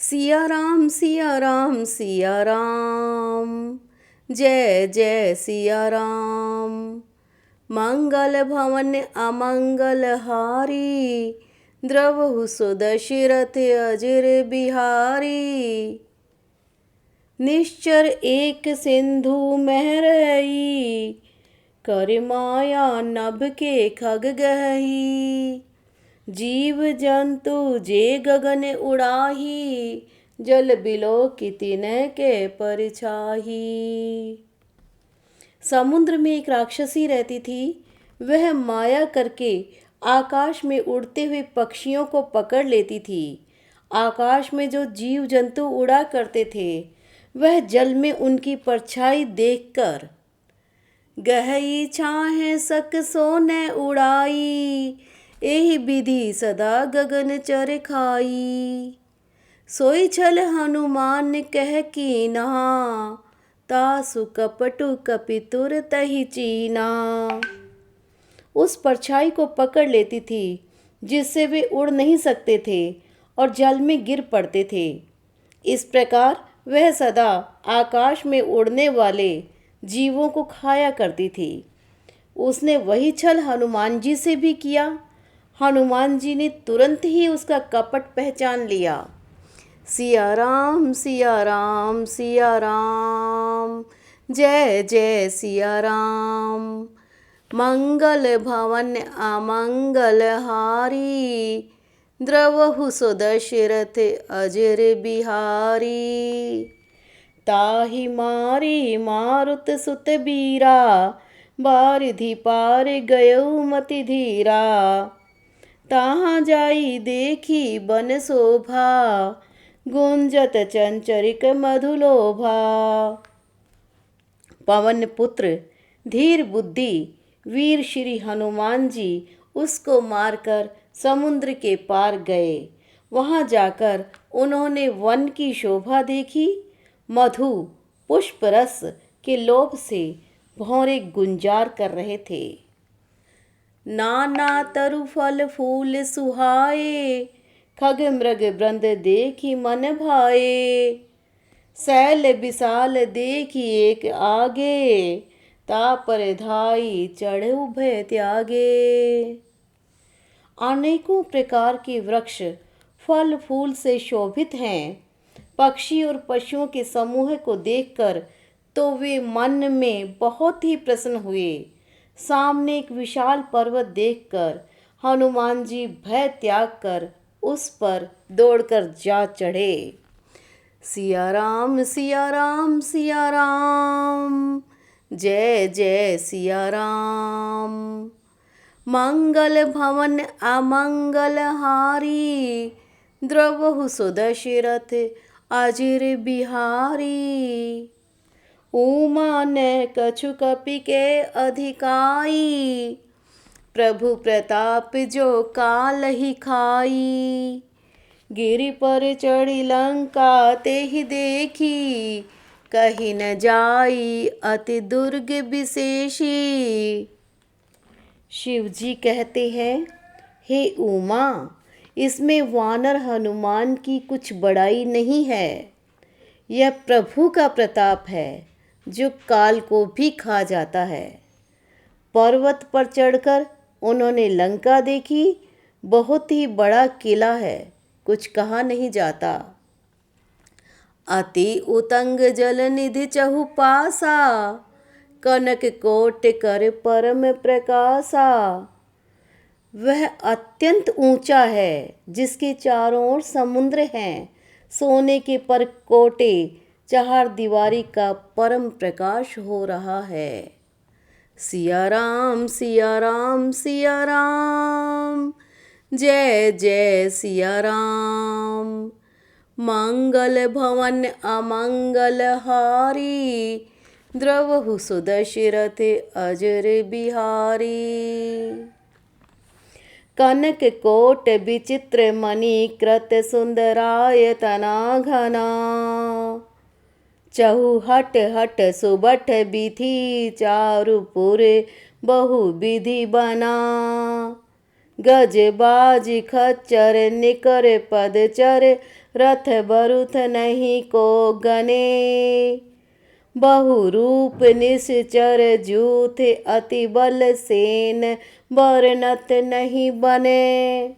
सिया राम सिया राम सिया राम, जय जय सिया राम। मंगल भवन अमंगल हारी, द्रवहु सुदशरथ अजर बिहारी। निश्चर एक सिंधु मह रही, कर माया नभ के खग गही। जीव जंतु जे गगन उड़ाही, जल बिलो कितिनह के परछाही। समुद्र में एक राक्षसी रहती थी। वह माया करके आकाश में उड़ते हुए पक्षियों को पकड़ लेती थी। आकाश में जो जीव जंतु उड़ा करते थे, वह जल में उनकी परछाई देखकर गहई छाहे सक सोने उड़ाई, एहि विधि सदा गगन चर खाई। सोई छल हनुमान कह कीना, तासु कपटु कपितुर तहि चीना। उस परछाई को पकड़ लेती थी, जिससे वे उड़ नहीं सकते थे और जल में गिर पड़ते थे। इस प्रकार वह सदा आकाश में उड़ने वाले जीवों को खाया करती थी। उसने वही छल हनुमान जी से भी किया। हनुमान जी ने तुरंत ही उसका कपट पहचान लिया। सिया राम सिया राम सिया राम, जय जय सिया राम। मंगल भवन अमंगल हारी, द्रवहु सुदशरथ अजर बिहारी। ताहि मारी मारुत सुत बीरा, बारिधि पार गयउ मति धीरा। ताहाँ जाई देखी बन शोभा, गुंजत चंचरिक मधुलोभा। पवन पुत्र धीर बुद्धि वीर श्री हनुमान जी उसको मारकर समुद्र के पार गए। वहां जाकर उन्होंने वन की शोभा देखी। मधु पुष्प रस के लोभ से भौरे गुंजार कर रहे थे। नाना तरु फल फूल सुहाए, खग मृग वृंद देखी मन भाए। शैल विशाल देखी एक आगे, तापर धाई चढ़ उभय त्यागे। अनेकों प्रकार के वृक्ष फल फूल से शोभित हैं। पक्षी और पशुओं के समूह को देखकर तो वे मन में बहुत ही प्रसन्न हुए। सामने एक विशाल पर्वत देखकर हनुमान जी भय त्याग कर उस पर दौड़कर जा चढ़े। सिया राम सिया राम सिया राम, जय जय सिया राम। मंगल भवन अमंगल हारी, द्रवहु सुदशरथ अजर बिहारी। उमा ने कछु कपि के अधिकाई, प्रभु प्रताप जो काल ही खाई। गिरि पर चढ़ी लंका ते ही देखी, कहीं न जाई अति दुर्ग विशेषी। शिव जी कहते हैं, हे उमा, इसमें वानर हनुमान की कुछ बड़ाई नहीं है। यह प्रभु का प्रताप है जो काल को भी खा जाता है। पर्वत पर चढ़कर उन्होंने लंका देखी। बहुत ही बड़ा किला है, कुछ कहा नहीं जाता। अति उतंग जल निधि चहुपासा, कनक कोट कर परम प्रकाशा। वह अत्यंत ऊंचा है, जिसके चारों ओर समुद्र हैं। सोने के परकोटे चार दीवारी का परम प्रकाश हो रहा है। सिया राम सिया राम सिया राम, जय जय सिया राम। मंगल भवन अमंगल हारी, द्रवहु सुदशरथ अजर बिहारी। कनक कोट विचित्र मणि कृत सुंदरायतना घना, चहुहट हट सुबठ बिथि चारुपुर बहु विधि बना। गज बाज खच्चर निकर पदचर, रथ बरुथ नहीं को गने। बहुरूप निश्चर जूथ, अति बल सेन बरनत नहीं बने।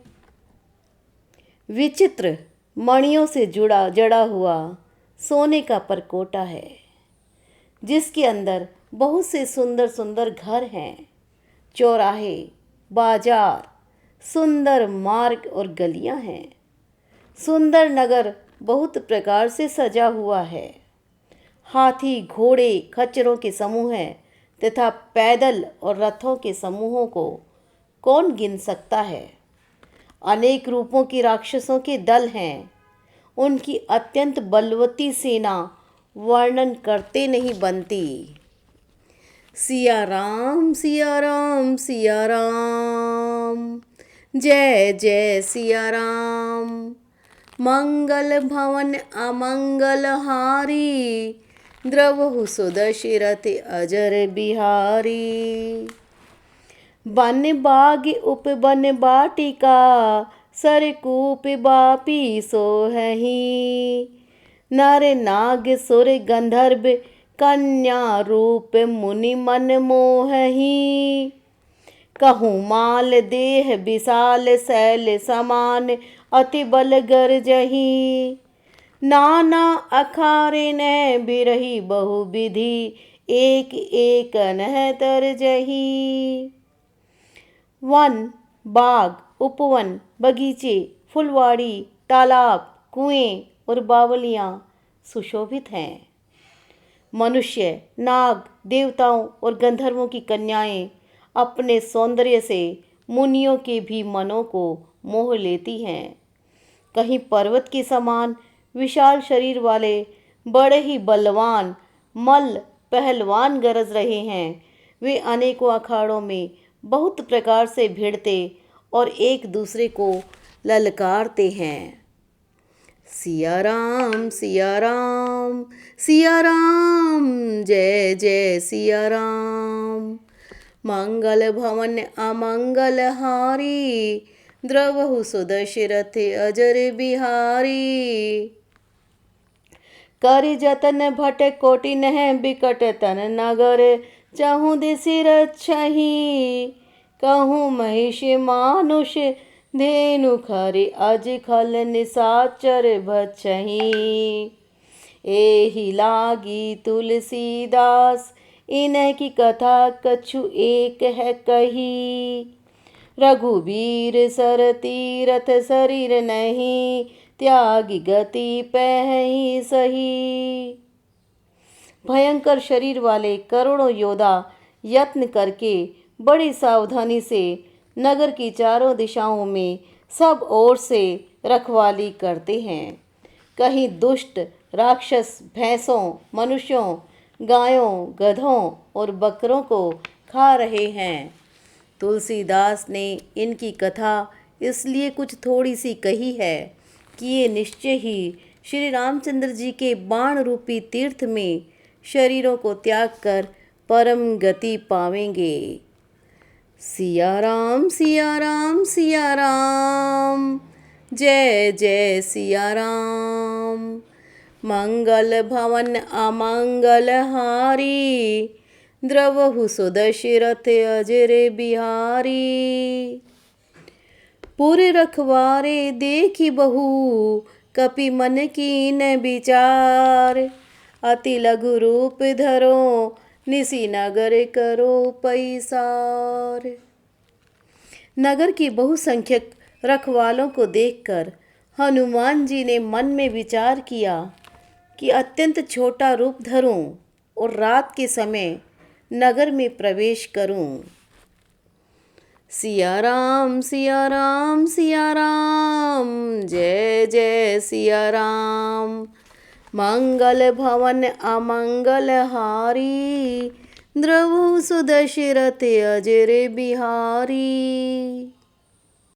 विचित्र मणियों से जड़ा हुआ सोने का परकोटा है, जिसके अंदर बहुत से सुंदर सुंदर घर हैं, चौराहे, बाजार, सुंदर मार्ग और गलियां हैं। सुंदर नगर बहुत प्रकार से सजा हुआ है। हाथी, घोड़े, खच्चरों के समूह हैं तथा पैदल और रथों के समूहों को कौन गिन सकता है। अनेक रूपों के राक्षसों के दल हैं। उनकी अत्यंत बलवती सेना वर्णन करते नहीं बनती। सिया राम सिया राम सिया राम, जय जय सिया राम। मंगल भवन अमंगल हारी, द्रवहु सुदशरथ अजर बिहारी। वन बाग उपवन बाटिका, सरकूप बापी सोहही। नर नाग सुर गंधर्व, कन्या रूप मुनि मन मोहही। कहूँ माल देह विशाल, शैल समान अति बल गरजही। नाना अखारे न बिरही, बहु विधि एक एक नह तरजही। वन, बाग, उपवन, बगीचे, फुलवाड़ी, तालाब, कुएं और बावलियाँ सुशोभित हैं। मनुष्य, नाग, देवताओं और गंधर्वों की कन्याएं अपने सौंदर्य से मुनियों के भी मनों को मोह लेती हैं। कहीं पर्वत के समान विशाल शरीर वाले बड़े ही बलवान मल्ल पहलवान गरज रहे हैं। वे अनेकों अखाड़ों में बहुत प्रकार से भिड़ते और एक दूसरे को ललकारते हैं। सिया राम सिया राम सिया राम, जय जय सिया राम। मंगल भवन अमंगल हारी, द्रवहु सुदशरथ अजर बिहारी। कर जतन भट कोटि नह बिकट तन नगर, चहु दिसि रक्षहि। कहूँ महिष मानुष, धेनु खरि अज खल निशाचर भक्षहि। एहि लागी तुलसीदास, इन्ह की कथा कछु एक है कही। रघुबीर सर तीरथ शरीर नहीं, त्यागी गति पहहि सही। भयंकर शरीर वाले करोड़ों योद्धा यत्न करके बड़ी सावधानी से नगर की चारों दिशाओं में सब ओर से रखवाली करते हैं। कहीं दुष्ट राक्षस भैंसों, मनुष्यों, गायों, गधों और बकरों को खा रहे हैं। तुलसीदास ने इनकी कथा इसलिए कुछ थोड़ी सी कही है कि ये निश्चय ही श्री रामचंद्र जी के बाण रूपी तीर्थ में शरीरों को त्याग कर परम गति पावेंगे। सिया राम सिया राम सिया राम, जय जय सिया राम। मंगल भवन अमंगल हारी, द्रवहु सुदशरथ अजर बिहारी। पुर रखवारे देखी बहु, कपि मन कीन विचार। अति लघु रूप धरो, निसी नगर करो पैसार। नगर की बहुसंख्यक रखवालों को देखकर हनुमान जी ने मन में विचार किया कि अत्यंत छोटा रूप धरूं और रात के समय नगर में प्रवेश करूं। सिया राम सिया राम सिया राम, जय जय सिया राम। मंगल भवन अमंगल हारी, द्रवहु सुदशरथ अजर बिहारी।